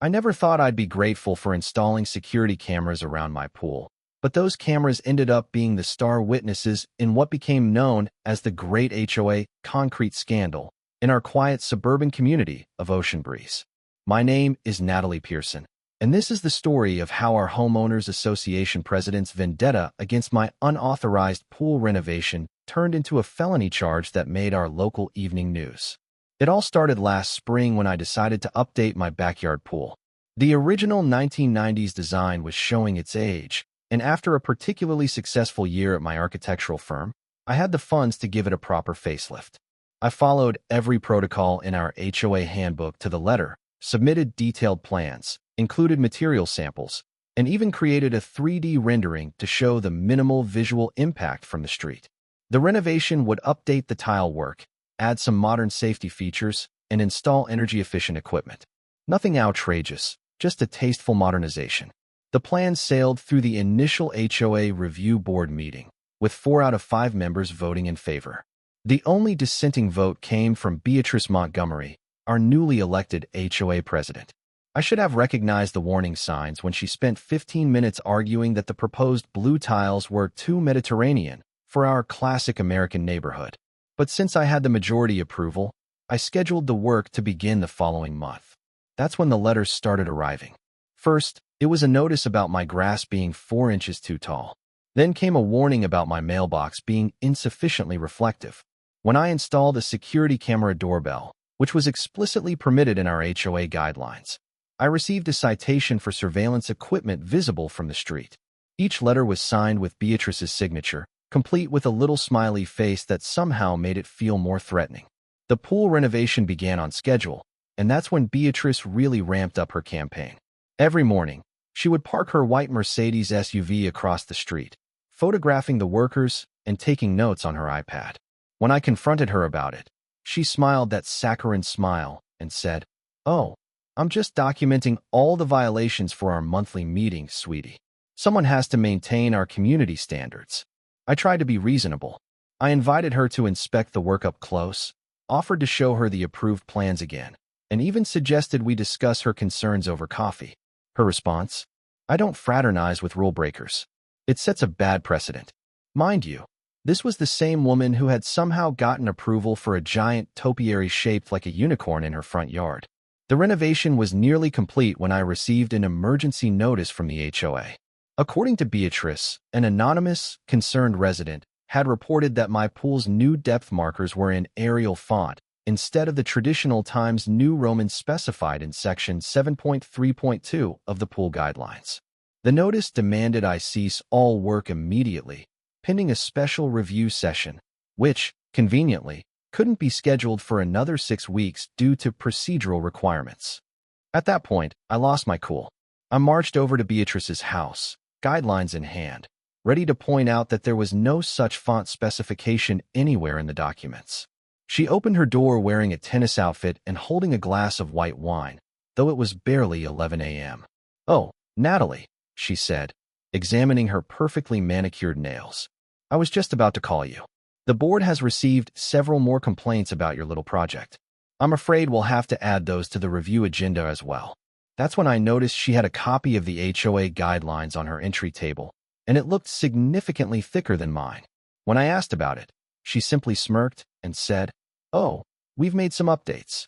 I never thought I'd be grateful for installing security cameras around my pool, but those cameras ended up being the star witnesses in what became known as the Great HOA Concrete Scandal in our quiet suburban community of Ocean Breeze. My name is Natalie Pearson, and this is the story of how our Homeowners Association president's vendetta against my unauthorized pool renovation turned into a felony charge that made our local evening news. It all started last spring when I decided to update my backyard pool. The original 1990s design was showing its age, and after a particularly successful year at my architectural firm, I had the funds to give it a proper facelift. I followed every protocol in our HOA handbook to the letter, submitted detailed plans, included material samples, and even created a 3D rendering to show the minimal visual impact from the street. The renovation would update the tile work, add some modern safety features, and install energy-efficient equipment. Nothing outrageous, just a tasteful modernization. The plan sailed through the initial HOA review board meeting, with 4 out of 5 members voting in favor. The only dissenting vote came from Beatrice Montgomery, our newly elected HOA president. I should have recognized the warning signs when she spent 15 minutes arguing that the proposed blue tiles were too Mediterranean for our classic American neighborhood. But since I had the majority approval, I scheduled the work to begin the following month. That's when the letters started arriving. First, it was a notice about my grass being 4 inches too tall. Then came a warning about my mailbox being insufficiently reflective. When I installed a security camera doorbell, which was explicitly permitted in our HOA guidelines, I received a citation for surveillance equipment visible from the street. Each letter was signed with Beatrice's signature, complete with a little smiley face that somehow made it feel more threatening. The pool renovation began on schedule, and that's when Beatrice really ramped up her campaign. Every morning, she would park her white Mercedes SUV across the street, photographing the workers and taking notes on her iPad. When I confronted her about it, she smiled that saccharine smile and said, "Oh, I'm just documenting all the violations for our monthly meetings, sweetie. Someone has to maintain our community standards." I tried to be reasonable. I invited her to inspect the work up close, offered to show her the approved plans again, and even suggested we discuss her concerns over coffee. Her response? "I don't fraternize with rule breakers. It sets a bad precedent." Mind you, this was the same woman who had somehow gotten approval for a giant topiary shaped like a unicorn in her front yard. The renovation was nearly complete when I received an emergency notice from the HOA. According to Beatrice, an anonymous, concerned resident had reported that my pool's new depth markers were in Arial font instead of the traditional Times New Roman specified in Section 7.3.2 of the pool guidelines. The notice demanded I cease all work immediately, pending a special review session, which, conveniently, couldn't be scheduled for another 6 weeks due to procedural requirements. At that point, I lost my cool. I marched over to Beatrice's house, guidelines in hand, ready to point out that there was no such font specification anywhere in the documents. She opened her door wearing a tennis outfit and holding a glass of white wine, though it was barely 11 a.m. "Oh, Natalie," she said, examining her perfectly manicured nails. "I was just about to call you. The board has received several more complaints about your little project. I'm afraid we'll have to add those to the review agenda as well." That's when I noticed she had a copy of the HOA guidelines on her entry table, and it looked significantly thicker than mine. When I asked about it, she simply smirked and said, "Oh, we've made some updates."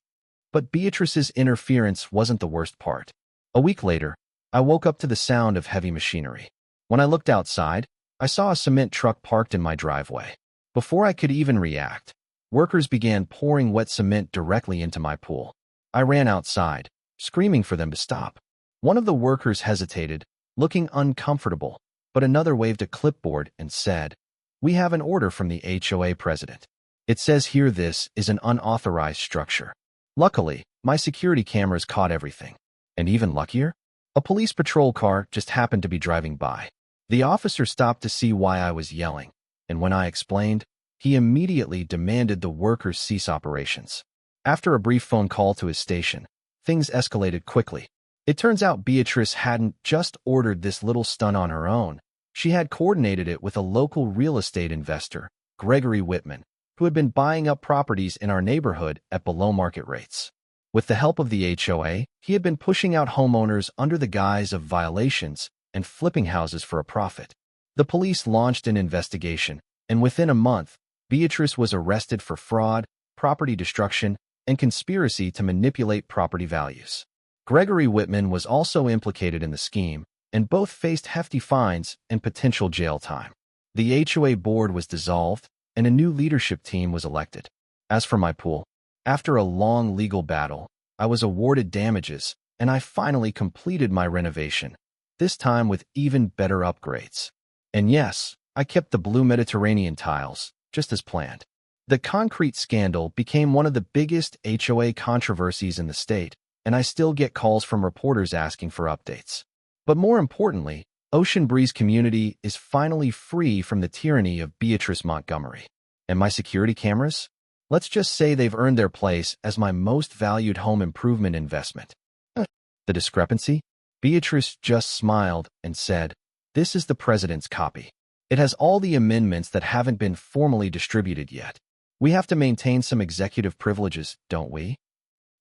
But Beatrice's interference wasn't the worst part. A week later, I woke up to the sound of heavy machinery. When I looked outside, I saw a cement truck parked in my driveway. Before I could even react, workers began pouring wet cement directly into my pool. I ran outside, screaming for them to stop. One of the workers hesitated, looking uncomfortable, but another waved a clipboard and said, "We have an order from the HOA president. It says here this is an unauthorized structure." Luckily, my security cameras caught everything. And even luckier, a police patrol car just happened to be driving by. The officer stopped to see why I was yelling, and when I explained, he immediately demanded the workers cease operations. After a brief phone call to his station, things escalated quickly. It turns out Beatrice hadn't just ordered this little stunt on her own. She had coordinated it with a local real estate investor, Gregory Whitman, who had been buying up properties in our neighborhood at below-market rates. With the help of the HOA, he had been pushing out homeowners under the guise of violations and flipping houses for a profit. The police launched an investigation, and within a month, Beatrice was arrested for fraud, property destruction, and conspiracy to manipulate property values. Gregory Whitman was also implicated in the scheme, and both faced hefty fines and potential jail time. The HOA board was dissolved, and a new leadership team was elected. As for my pool, after a long legal battle, I was awarded damages, and I finally completed my renovation, this time with even better upgrades. And yes, I kept the blue Mediterranean tiles, just as planned. The concrete scandal became one of the biggest HOA controversies in the state, and I still get calls from reporters asking for updates. But more importantly, Ocean Breeze community is finally free from the tyranny of Beatrice Montgomery. And my security cameras? Let's just say they've earned their place as my most valued home improvement investment. The discrepancy? Beatrice just smiled and said, "This is the president's copy. It has all the amendments that haven't been formally distributed yet. We have to maintain some executive privileges, don't we?"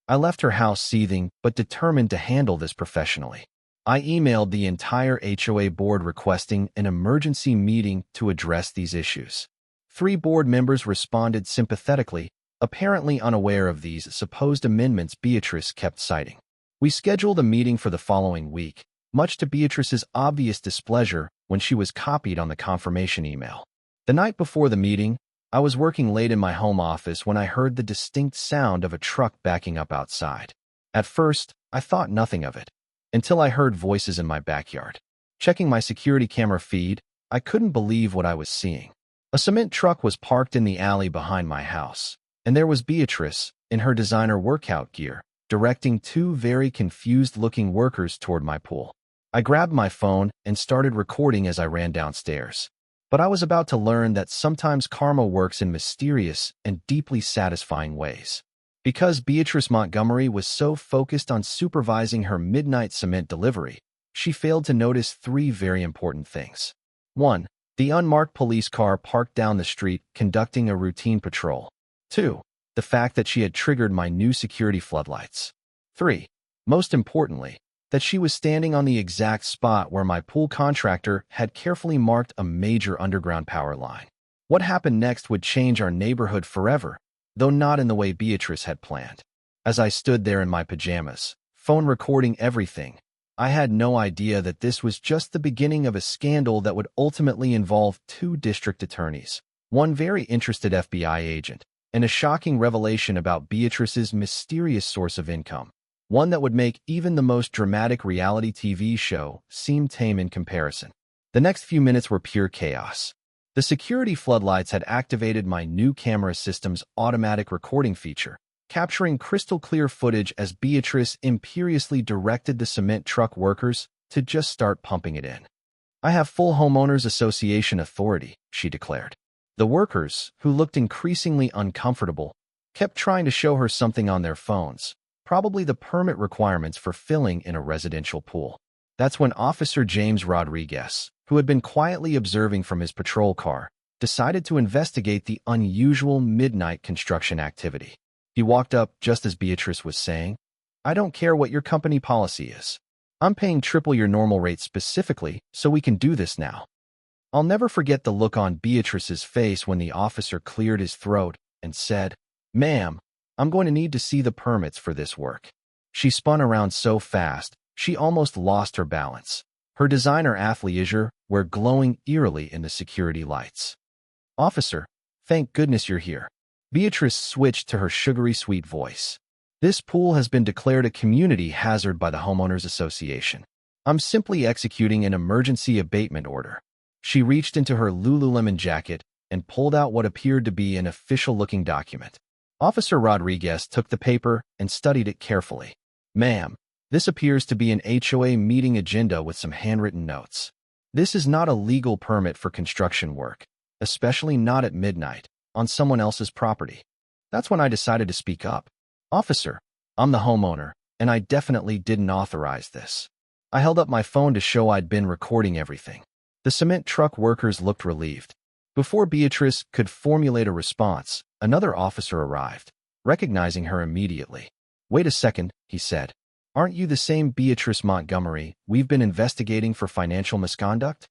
I left her house seething but determined to handle this professionally. I emailed the entire HOA board requesting an emergency meeting to address these issues. 3 board members responded sympathetically, apparently unaware of these supposed amendments Beatrice kept citing. We scheduled a meeting for the following week, much to Beatrice's obvious displeasure when she was copied on the confirmation email. The night before the meeting, I was working late in my home office when I heard the distinct sound of a truck backing up outside. At first, I thought nothing of it, until I heard voices in my backyard. Checking my security camera feed, I couldn't believe what I was seeing. A cement truck was parked in the alley behind my house, and there was Beatrice, in her designer workout gear, directing 2 very confused-looking workers toward my pool. I grabbed my phone and started recording as I ran downstairs. But I was about to learn that sometimes karma works in mysterious and deeply satisfying ways. Because Beatrice Montgomery was so focused on supervising her midnight cement delivery, she failed to notice 3 very important things. 1. The unmarked police car parked down the street conducting a routine patrol. 2. The fact that she had triggered my new security floodlights. 3. Most importantly, that she was standing on the exact spot where my pool contractor had carefully marked a major underground power line. What happened next would change our neighborhood forever, though not in the way Beatrice had planned. As I stood there in my pajamas, phone recording everything, I had no idea that this was just the beginning of a scandal that would ultimately involve 2 district attorneys, one very interested FBI agent, and a shocking revelation about Beatrice's mysterious source of income, one that would make even the most dramatic reality TV show seem tame in comparison. The next few minutes were pure chaos. The security floodlights had activated my new camera system's automatic recording feature, capturing crystal-clear footage as Beatrice imperiously directed the cement truck workers to just start pumping it in. "I have full homeowners association authority," she declared. The workers, who looked increasingly uncomfortable, kept trying to show her something on their phones, probably the permit requirements for filling in a residential pool. That's when Officer James Rodriguez, who had been quietly observing from his patrol car, decided to investigate the unusual midnight construction activity. He walked up just as Beatrice was saying, "I don't care what your company policy is. I'm paying triple your normal rate specifically so we can do this now." I'll never forget the look on Beatrice's face when the officer cleared his throat and said, "Ma'am, I'm going to need to see the permits for this work." She spun around so fast, she almost lost her balance. Her designer athleisure were glowing eerily in the security lights. "Officer, thank goodness you're here." Beatrice switched to her sugary sweet voice. "This pool has been declared a community hazard by the Homeowners Association. I'm simply executing an emergency abatement order." She reached into her Lululemon jacket and pulled out what appeared to be an official-looking document. Officer Rodriguez took the paper and studied it carefully. "Ma'am, this appears to be an HOA meeting agenda with some handwritten notes. This is not a legal permit for construction work, especially not at midnight, on someone else's property." That's when I decided to speak up. "Officer, I'm the homeowner, and I definitely didn't authorize this." I held up my phone to show I'd been recording everything. The cement truck workers looked relieved. Before Beatrice could formulate a response, another officer arrived, recognizing her immediately. Wait a second, he said. Aren't you the same Beatrice Montgomery we've been investigating for financial misconduct?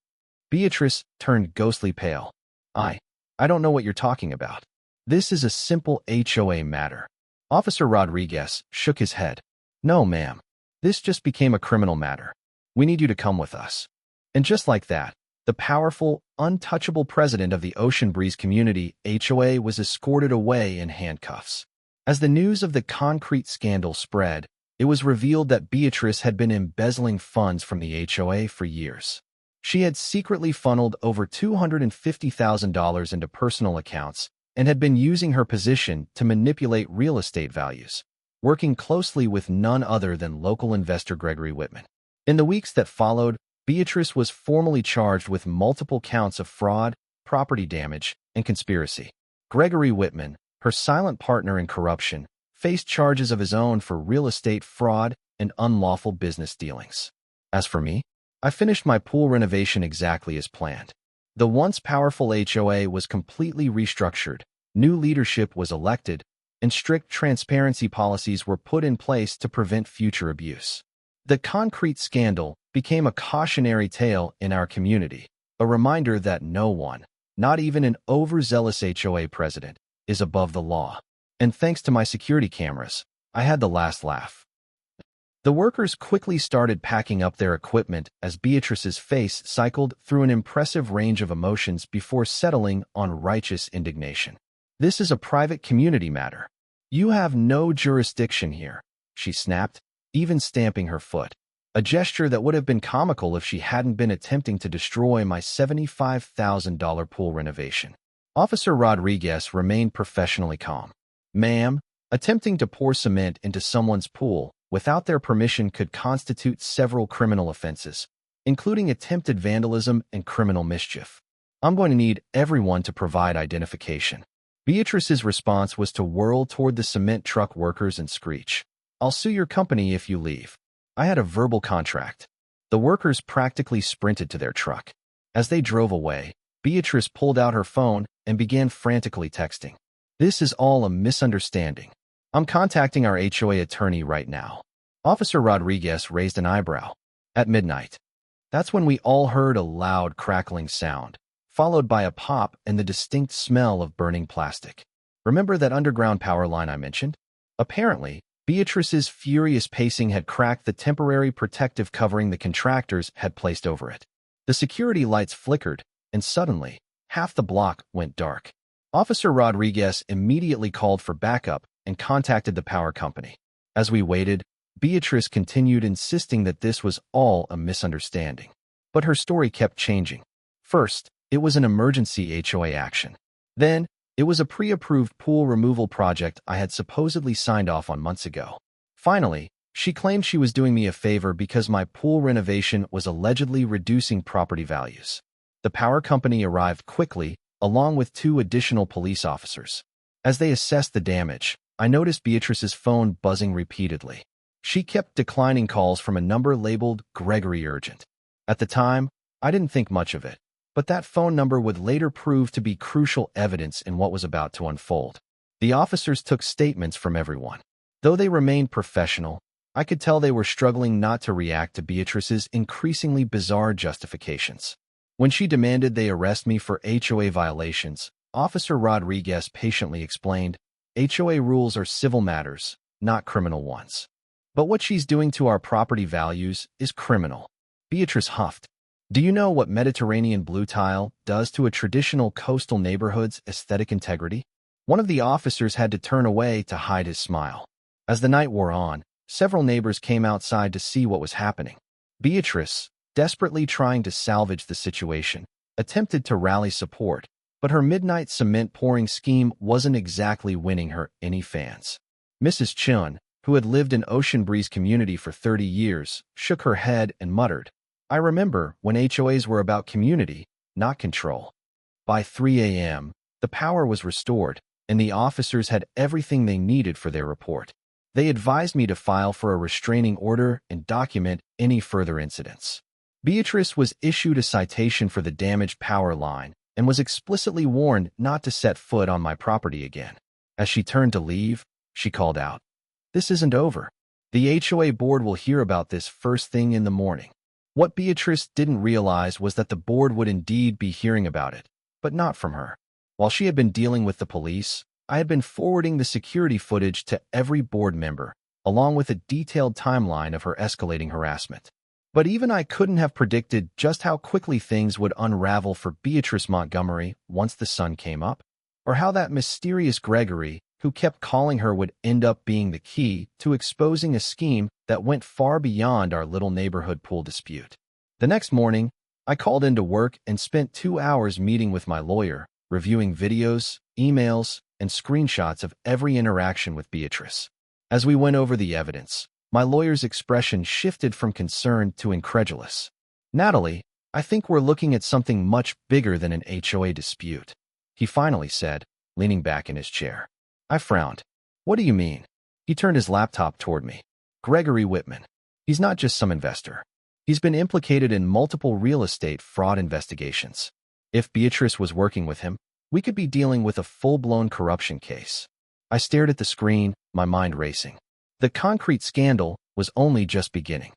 Beatrice turned ghostly pale. I don't know what you're talking about. This is a simple HOA matter. Officer Rodriguez shook his head. No, ma'am. This just became a criminal matter. We need you to come with us. And just like that, the powerful, untouchable president of the Ocean Breeze Community HOA was escorted away in handcuffs. As the news of the concrete scandal spread, it was revealed that Beatrice had been embezzling funds from the HOA for years. She had secretly funneled over $250,000 into personal accounts and had been using her position to manipulate real estate values, working closely with none other than local investor Gregory Whitman. In the weeks that followed, Beatrice was formally charged with multiple counts of fraud, property damage, and conspiracy. Gregory Whitman, her silent partner in corruption, faced charges of his own for real estate fraud and unlawful business dealings. As for me, I finished my pool renovation exactly as planned. The once powerful HOA was completely restructured, new leadership was elected, and strict transparency policies were put in place to prevent future abuse. The concrete scandal became a cautionary tale in our community, a reminder that no one, not even an overzealous HOA president, is above the law. And thanks to my security cameras, I had the last laugh. The workers quickly started packing up their equipment as Beatrice's face cycled through an impressive range of emotions before settling on righteous indignation. This is a private community matter. You have no jurisdiction here, she snapped, even stamping her foot, a gesture that would have been comical if she hadn't been attempting to destroy my $75,000 pool renovation. Officer Rodriguez remained professionally calm. Ma'am, attempting to pour cement into someone's pool without their permission could constitute several criminal offenses, including attempted vandalism and criminal mischief. I'm going to need everyone to provide identification. Beatrice's response was to whirl toward the cement truck workers and screech, I'll sue your company if you leave. I had a verbal contract. The workers practically sprinted to their truck. As they drove away, Beatrice pulled out her phone and began frantically texting. This is all a misunderstanding. I'm contacting our HOA attorney right now. Officer Rodriguez raised an eyebrow. At midnight. That's when we all heard a loud crackling sound, followed by a pop and the distinct smell of burning plastic. Remember that underground power line I mentioned? Apparently, Beatrice's furious pacing had cracked the temporary protective covering the contractors had placed over it. The security lights flickered, and suddenly, half the block went dark. Officer Rodriguez immediately called for backup and contacted the power company. As we waited, Beatrice continued insisting that this was all a misunderstanding. But her story kept changing. First, it was an emergency HOA action. Then, it was a pre-approved pool removal project I had supposedly signed off on months ago. Finally, she claimed she was doing me a favor because my pool renovation was allegedly reducing property values. The power company arrived quickly, along with 2 additional police officers. As they assessed the damage, I noticed Beatrice's phone buzzing repeatedly. She kept declining calls from a number labeled Gregory Urgent. At the time, I didn't think much of it, but that phone number would later prove to be crucial evidence in what was about to unfold. The officers took statements from everyone. Though they remained professional, I could tell they were struggling not to react to Beatrice's increasingly bizarre justifications. When she demanded they arrest me for HOA violations, Officer Rodriguez patiently explained, HOA rules are civil matters, not criminal ones. But what she's doing to our property values is criminal. Beatrice huffed. Do you know what Mediterranean blue tile does to a traditional coastal neighborhood's aesthetic integrity? One of the officers had to turn away to hide his smile. As the night wore on, several neighbors came outside to see what was happening. Beatrice, desperately trying to salvage the situation, attempted to rally support, but her midnight cement pouring scheme wasn't exactly winning her any fans. Mrs. Chun, who had lived in Ocean Breeze Community for 30 years, shook her head and muttered, I remember when HOAs were about community, not control. By 3 a.m., the power was restored, and the officers had everything they needed for their report. They advised me to file for a restraining order and document any further incidents. Beatrice was issued a citation for the damaged power line and was explicitly warned not to set foot on my property again. As she turned to leave, she called out, This isn't over. The HOA board will hear about this first thing in the morning. What Beatrice didn't realize was that the board would indeed be hearing about it, but not from her. While she had been dealing with the police, I had been forwarding the security footage to every board member, along with a detailed timeline of her escalating harassment. But even I couldn't have predicted just how quickly things would unravel for Beatrice Montgomery once the sun came up, or how that mysterious Gregory, who kept calling her, would end up being the key to exposing a scheme that went far beyond our little neighborhood pool dispute. The next morning, I called into work and spent 2 hours meeting with my lawyer, reviewing videos, emails, and screenshots of every interaction with Beatrice. As we went over the evidence, my lawyer's expression shifted from concern to incredulous. "Natalie, I think we're looking at something much bigger than an HOA dispute," he finally said, leaning back in his chair. I frowned. "What do you mean?" He turned his laptop toward me. "Gregory Whitman. He's not just some investor. He's been implicated in multiple real estate fraud investigations. If Beatrice was working with him, we could be dealing with a full-blown corruption case." I stared at the screen, my mind racing. The concrete scandal was only just beginning.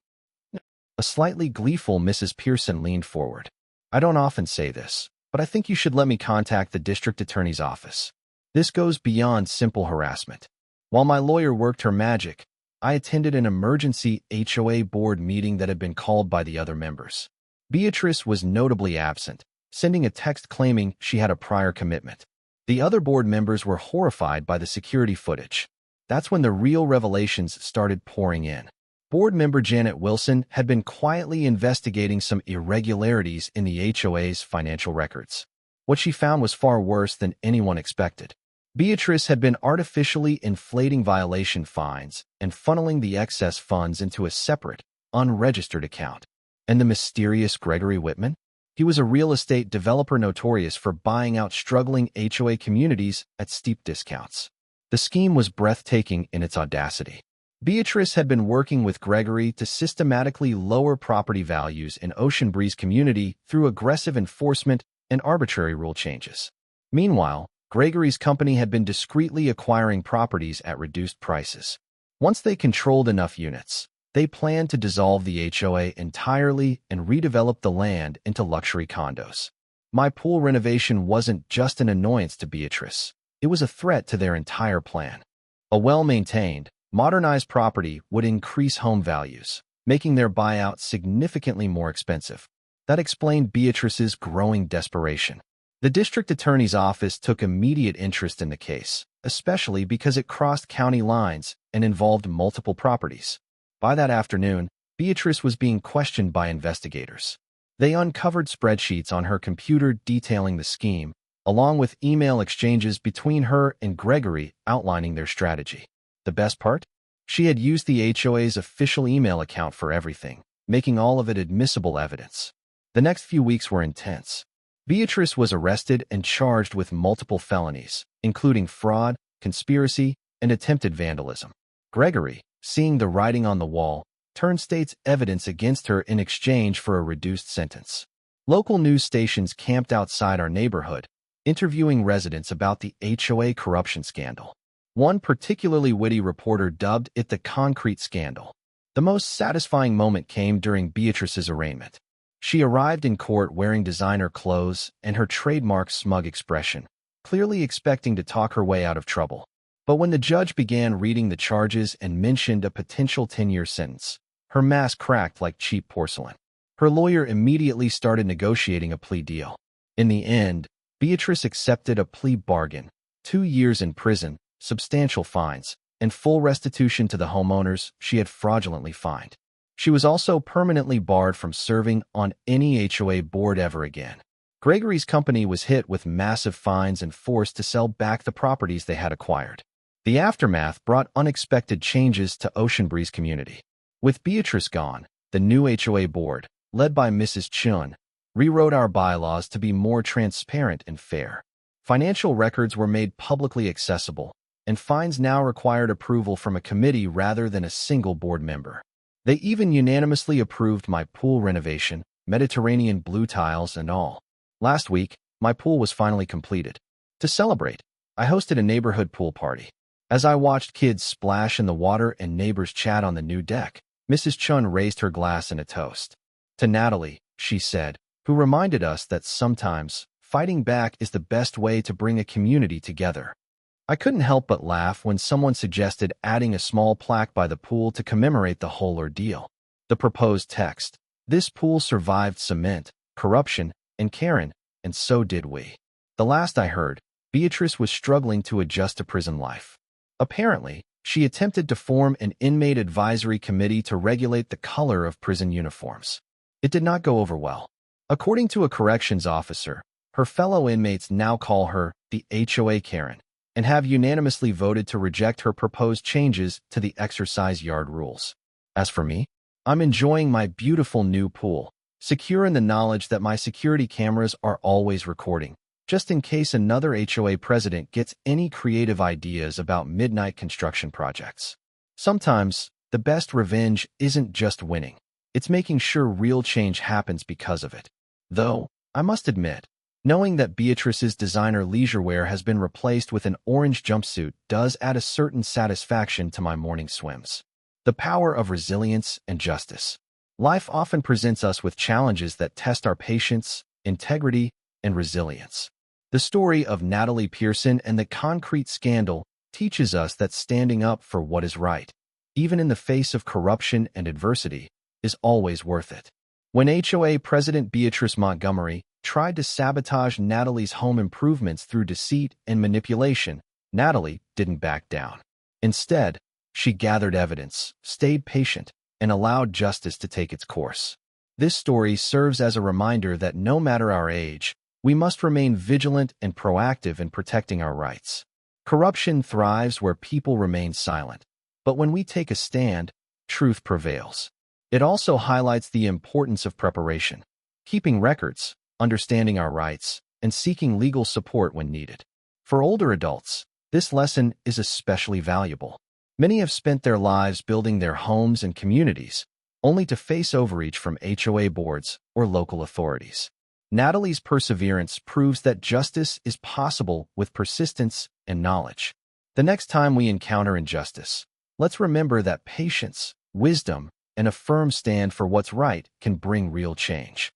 A slightly gleeful Mrs. Pearson leaned forward. "I don't often say this, but I think you should let me contact the district attorney's office. This goes beyond simple harassment." While my lawyer worked her magic, I attended an emergency HOA board meeting that had been called by the other members. Beatrice was notably absent, sending a text claiming she had a prior commitment. The other board members were horrified by the security footage. That's when the real revelations started pouring in. Board member Janet Wilson had been quietly investigating some irregularities in the HOA's financial records. What she found was far worse than anyone expected. Beatrice had been artificially inflating violation fines and funneling the excess funds into a separate, unregistered account. And the mysterious Gregory Whitman? He was a real estate developer notorious for buying out struggling HOA communities at steep discounts. The scheme was breathtaking in its audacity. Beatrice had been working with Gregory to systematically lower property values in Ocean Breeze community through aggressive enforcement and arbitrary rule changes. Meanwhile, Gregory's company had been discreetly acquiring properties at reduced prices. Once they controlled enough units, they planned to dissolve the HOA entirely and redevelop the land into luxury condos. My pool renovation wasn't just an annoyance to Beatrice. It was a threat to their entire plan. A well-maintained, modernized property would increase home values, making their buyout significantly more expensive. That explained Beatrice's growing desperation. The district attorney's office took immediate interest in the case, especially because it crossed county lines and involved multiple properties. By that afternoon, Beatrice was being questioned by investigators. They uncovered spreadsheets on her computer detailing the scheme, along with email exchanges between her and Gregory outlining their strategy. The best part? She had used the HOA's official email account for everything, making all of it admissible evidence. The next few weeks were intense. Beatrice was arrested and charged with multiple felonies, including fraud, conspiracy, and attempted vandalism. Gregory, seeing the writing on the wall, turned state's evidence against her in exchange for a reduced sentence. Local news stations camped outside our neighborhood, interviewing residents about the HOA corruption scandal. One particularly witty reporter dubbed it the concrete scandal. The most satisfying moment came during Beatrice's arraignment. She arrived in court wearing designer clothes and her trademark smug expression, clearly expecting to talk her way out of trouble. But when the judge began reading the charges and mentioned a potential 10-year sentence, her mask cracked like cheap porcelain. Her lawyer immediately started negotiating a plea deal. In the end, Beatrice accepted a plea bargain: 2 years in prison, substantial fines, and full restitution to the homeowners she had fraudulently fined. She was also permanently barred from serving on any HOA board ever again. Gregory's company was hit with massive fines and forced to sell back the properties they had acquired. The aftermath brought unexpected changes to Ocean Breeze community. With Beatrice gone, the new HOA board, led by Mrs. Chun, rewrote our bylaws to be more transparent and fair. Financial records were made publicly accessible, and fines now required approval from a committee rather than a single board member. They even unanimously approved my pool renovation, Mediterranean blue tiles and all. Last week, my pool was finally completed. To celebrate, I hosted a neighborhood pool party. As I watched kids splash in the water and neighbors chat on the new deck, Mrs. Chun raised her glass in a toast. To Natalie, she said, who reminded us that sometimes fighting back is the best way to bring a community together. I couldn't help but laugh when someone suggested adding a small plaque by the pool to commemorate the whole ordeal. The proposed text: "This pool survived cement, corruption, and Karen, and so did we." The last I heard, Beatrice was struggling to adjust to prison life. Apparently, she attempted to form an inmate advisory committee to regulate the color of prison uniforms. It did not go over well. According to a corrections officer, her fellow inmates now call her the HOA Karen and have unanimously voted to reject her proposed changes to the exercise yard rules. As for me, I'm enjoying my beautiful new pool, secure in the knowledge that my security cameras are always recording, just in case another HOA president gets any creative ideas about midnight construction projects. Sometimes, the best revenge isn't just winning. It's making sure real change happens because of it. Though, I must admit, knowing that Beatrice's designer leisurewear has been replaced with an orange jumpsuit does add a certain satisfaction to my morning swims. The power of resilience and justice. Life often presents us with challenges that test our patience, integrity, and resilience. The story of Natalie Pearson and the concrete scandal teaches us that standing up for what is right, even in the face of corruption and adversity, is always worth it. When HOA President Beatrice Montgomery tried to sabotage Natalie's home improvements through deceit and manipulation, Natalie didn't back down. Instead, she gathered evidence, stayed patient, and allowed justice to take its course. This story serves as a reminder that no matter our age, we must remain vigilant and proactive in protecting our rights. Corruption thrives where people remain silent, but when we take a stand, truth prevails. It also highlights the importance of preparation, keeping records, understanding our rights, and seeking legal support when needed. For older adults, this lesson is especially valuable. Many have spent their lives building their homes and communities, only to face overreach from HOA boards or local authorities. Natalie's perseverance proves that justice is possible with persistence and knowledge. The next time we encounter injustice, let's remember that patience, wisdom, and a firm stand for what's right can bring real change.